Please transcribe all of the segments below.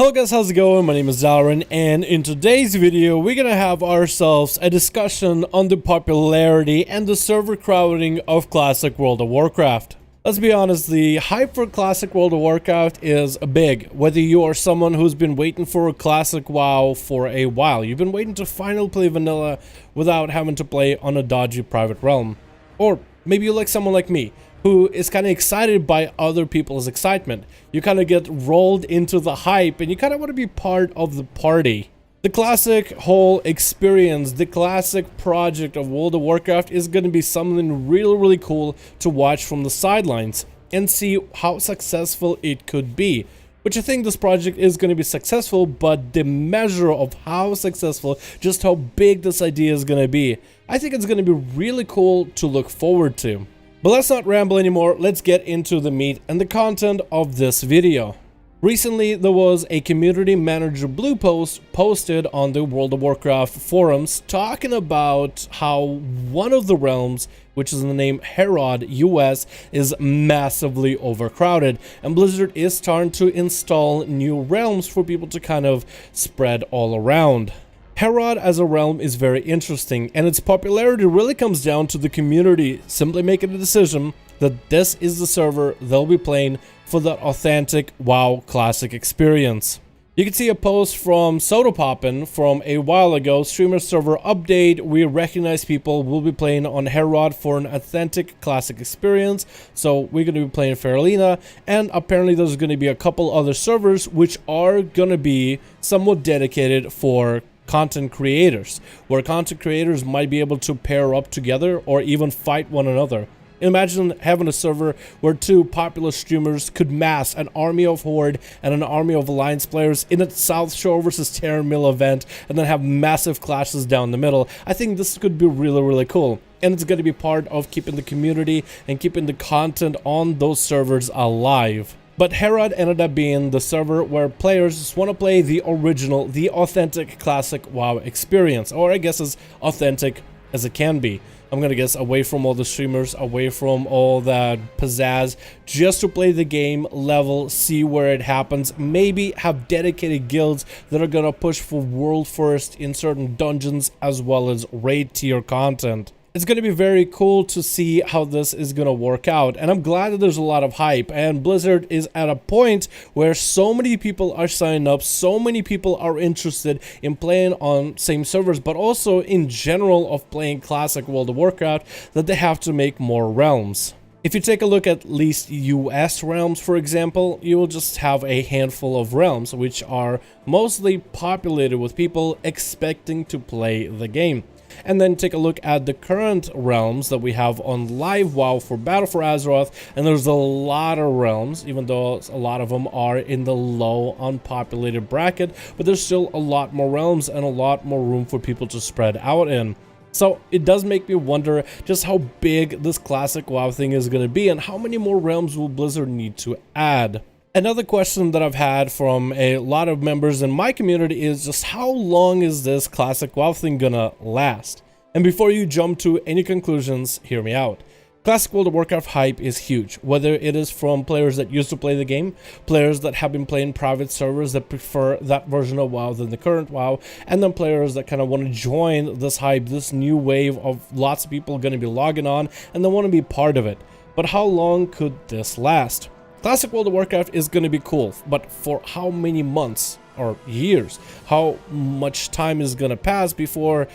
Hello guys, how's it going? My name is Darren, and in today's video we're gonna have ourselves a discussion on the popularity and the server crowding of Classic World of Warcraft. Let's be honest, the hype for Classic World of Warcraft is big. Whether you are someone who's been waiting for a Classic WoW for a while, you've been waiting to finally play vanilla without having to play on a dodgy private realm. Or maybe you're like someone like me, who is kind of excited by other people's excitement. You kind of get rolled into the hype and you kind of want to be part of the party. The classic whole experience, the classic project of World of Warcraft is going to be something really cool to watch from the sidelines and see how successful it could be. Which I think this project is going to be successful, but the measure of how successful, just how big this idea is going to be, I think it's going to be really cool to look forward to. But let's not ramble anymore, let's get into the meat and the content of this video. Recently, there was a community manager blue post posted on the World of Warcraft forums talking about how one of the realms, which is in the name Herod US, is massively overcrowded, and Blizzard is starting to install new realms for people to kind of spread all around. Herod as a realm is very interesting, and its popularity really comes down to the community simply making a decision that this is the server they'll be playing for that authentic WoW classic experience. You can see a post from Sodapoppin from a while ago, streamer server update. We recognize people will be playing on Herod for an authentic classic experience, so we're going to be playing Faralina, and apparently there's going to be a couple other servers which are going to be somewhat dedicated for content creators, where content creators might be able to pair up together or even fight one another. Imagine having a server where two popular streamers could mass an army of Horde and an army of Alliance players in a South Shore versus Terran Mill event and then have massive clashes down the middle. I think this could be really cool, and it's going to be part of keeping the community and keeping the content on those servers alive. But Herod ended up being the server where players just want to play the original, the authentic classic WoW experience, or I guess as authentic as it can be. I'm gonna guess away from all the streamers, away from all that pizzazz, just to play the game, level, see where it happens, maybe have dedicated guilds that are gonna push for world first in certain dungeons as well as raid tier content. It's going to be very cool to see how this is going to work out, and I'm glad that there's a lot of hype, and Blizzard is at a point where so many people are signing up, so many people are interested in playing on same servers, but also in general of playing classic World of Warcraft, that they have to make more realms. If you take a look at least US realms, for example, you will just have a handful of realms, which are mostly populated with people expecting to play the game. And then take a look at the current realms that we have on live WoW for Battle for Azeroth, and there's a lot of realms, even though a lot of them are in the low unpopulated bracket, but there's still a lot more realms and a lot more room for people to spread out in. So it does make me wonder just how big this classic WoW thing is going to be, and how many more realms will Blizzard need to add. Another question that I've had from a lot of members in my community is just how long is this classic WoW thing gonna last? And before you jump to any conclusions, hear me out. Classic World of Warcraft hype is huge, whether it is from players that used to play the game, players that have been playing private servers that prefer that version of WoW than the current WoW, and then players that kind of want to join this hype, this new wave of lots of people going to be logging on and they want to be part of it. But how long could this last? Classic World of Warcraft is going to be cool, but for how many months or years? How much time is going to pass before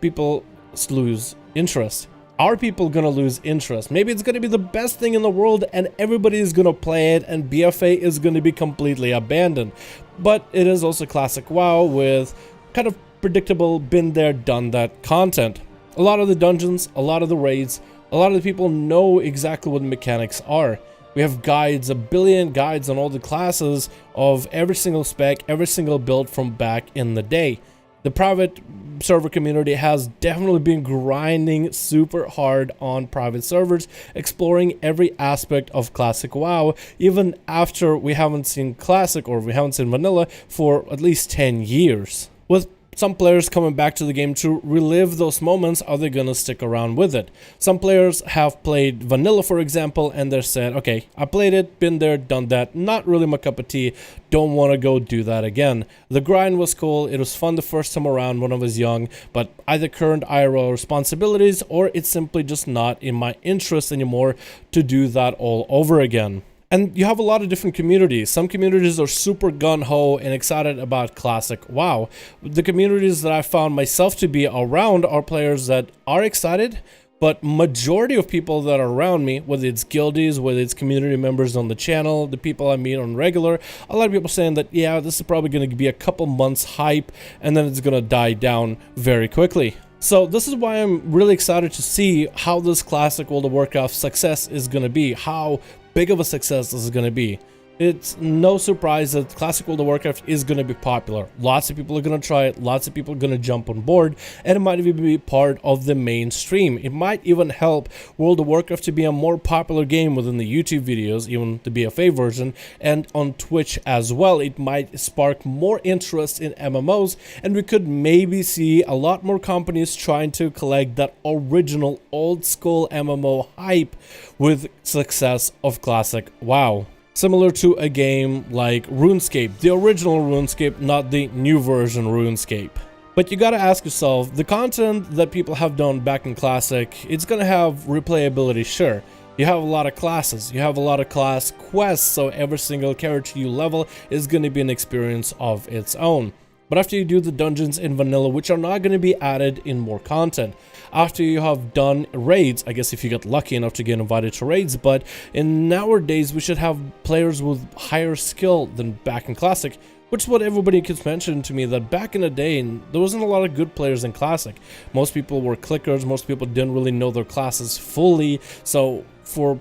people lose interest? Are people going to lose interest? Maybe it's going to be the best thing in the world and everybody is going to play it and BFA is going to be completely abandoned. But it is also classic WoW with kind of predictable, been there, done that content. A lot of the dungeons, a lot of the raids, a lot of the people know exactly what the mechanics are. We have guides, a billion guides on all the classes of every single spec, every single build from back in the day. The private server community has definitely been grinding super hard on private servers, exploring every aspect of classic WoW, even after we haven't seen classic or we haven't seen vanilla for at least 10 years. With Some players coming back to the game to relive those moments, are they gonna stick around with it? Some players have played vanilla, for example, and they said, okay, I played it, been there, done that, not really my cup of tea, don't want to go do that again. The grind was cool, it was fun the first time around when I was young, but either current IRL responsibilities or it's simply just not in my interest anymore to do that all over again. And you have a lot of different communities. Some communities are super gun-ho and excited about classic WoW. The communities that I found myself to be around are players that are excited, but majority of people that are around me, whether it's guildies, whether it's community members on the channel, the people I meet on regular, a lot of people saying that, yeah, this is probably going to be a couple months hype, and then it's going to die down very quickly. So this is why I'm really excited to see how this classic World of Warcraft success is going to be, how big of a success this is going to be. It's no surprise that classic World of Warcraft is going to be popular. Lots of people are going to try it, lots of people are going to jump on board, and it might even be part of the mainstream. It might even help World of Warcraft to be a more popular game within the YouTube videos, even the BFA version, and on Twitch as well. It might spark more interest in MMOs, and we could maybe see a lot more companies trying to collect that original old school MMO hype with success of classic WoW. Similar to a game like RuneScape, the original RuneScape, not the new version RuneScape. But you gotta ask yourself, the content that people have done back in Classic, it's gonna have replayability, sure. You have a lot of classes, you have a lot of class quests, so every single character you level is gonna be an experience of its own. But after you do the dungeons in vanilla, which are not going to be added in more content, after you have done raids, I guess if you get lucky enough to get invited to raids, but in nowadays we should have players with higher skill than back in Classic, which is what everybody keeps mentioning to me, that back in the day there wasn't a lot of good players in Classic. Most people were clickers, most people didn't really know their classes fully, so for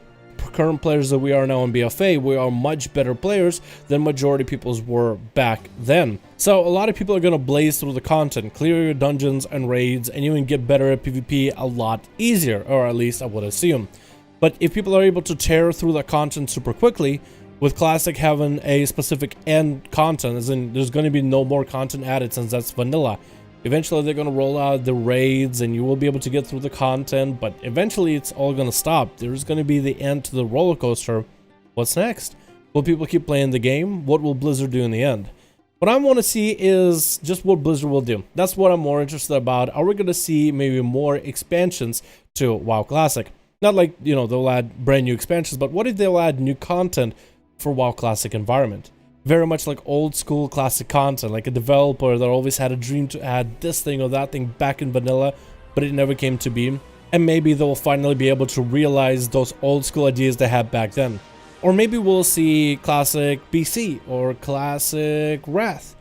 current players that we are now in BFA, we are much better players than majority people's were back then. So a lot of people are going to blaze through the content, clear your dungeons and raids, and you can get better at PvP a lot easier, or at least I would assume. But if people are able to tear through the content super quickly, with Classic having a specific end content, as in there's going to be no more content added since that's vanilla. Eventually they're going to roll out the raids and you will be able to get through the content, but eventually it's all going to stop. There's going to be the end to the roller coaster. What's next? Will people keep playing the game? What will Blizzard do in the end? What I want to see is just what Blizzard will do. That's what I'm more interested about. Are we going to see maybe more expansions to WoW Classic? Not like, you know, they'll add brand new expansions, but what if they'll add new content for WoW Classic environment? Very much like old school Classic content, like a developer that always had a dream to add this thing or that thing back in vanilla, but it never came to be. And maybe they'll finally be able to realize those old school ideas they had back then. Or maybe we'll see Classic BC or Classic Wrath.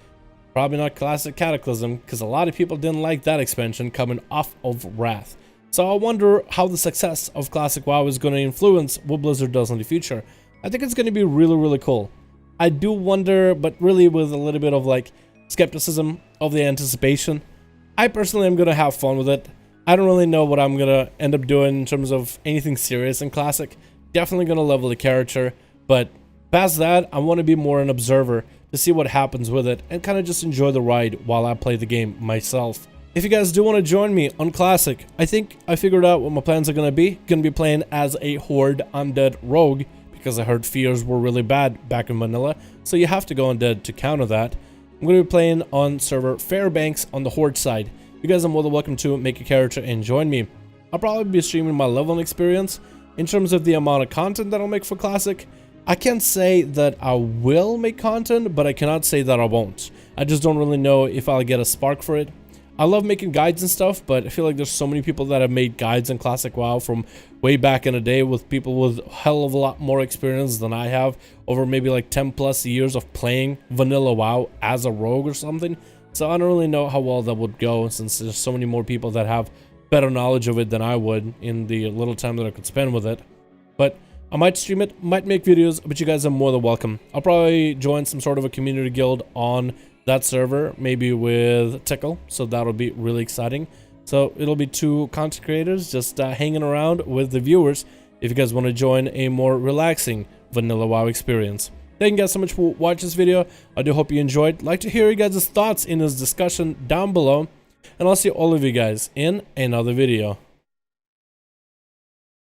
Probably not Classic Cataclysm, because a lot of people didn't like that expansion coming off of Wrath. So I wonder how the success of Classic WoW is going to influence what Blizzard does in the future. I think it's going to be really, really cool. I do wonder, but really with a little bit of like skepticism of the anticipation. I personally am going to have fun with it. I don't really know what I'm going to end up doing in terms of anything serious in Classic. Definitely going to level the character, but past that, I want to be more an observer to see what happens with it and kind of just enjoy the ride while I play the game myself. If you guys do want to join me on Classic, I think I figured out what my plans are going to be. Going to be playing as a Horde Undead Rogue, because I heard fears were really bad back in vanilla, so you have to go undead to counter that. I'm going to be playing on server Fairbanks on the Horde side. You guys are more than welcome to make a character and join me. I'll probably be streaming my leveling experience. In terms of the amount of content that I'll make for Classic, I can't say that I will make content, but I cannot say that I won't. I just don't really know if I'll get a spark for it. I love making guides and stuff, but I feel like there's so many people that have made guides in Classic WoW from way back in the day, with people with a hell of a lot more experience than I have over maybe like 10 plus years of playing vanilla WoW as a rogue or something. So I don't really know how well that would go, since there's so many more people that have better knowledge of it than I would in the little time that I could spend with it. But I might stream it, might make videos, but you guys are more than welcome. I'll probably join some sort of a community guild on that server, maybe with Tickle, so that'll be really exciting. So it'll be two content creators just hanging around with the viewers if you guys want to join a more relaxing vanilla WoW experience. Thank you guys so much for watching this video. I do hope you enjoyed. I'd like to hear you guys' thoughts in this discussion down below. And I'll see all of you guys in another video.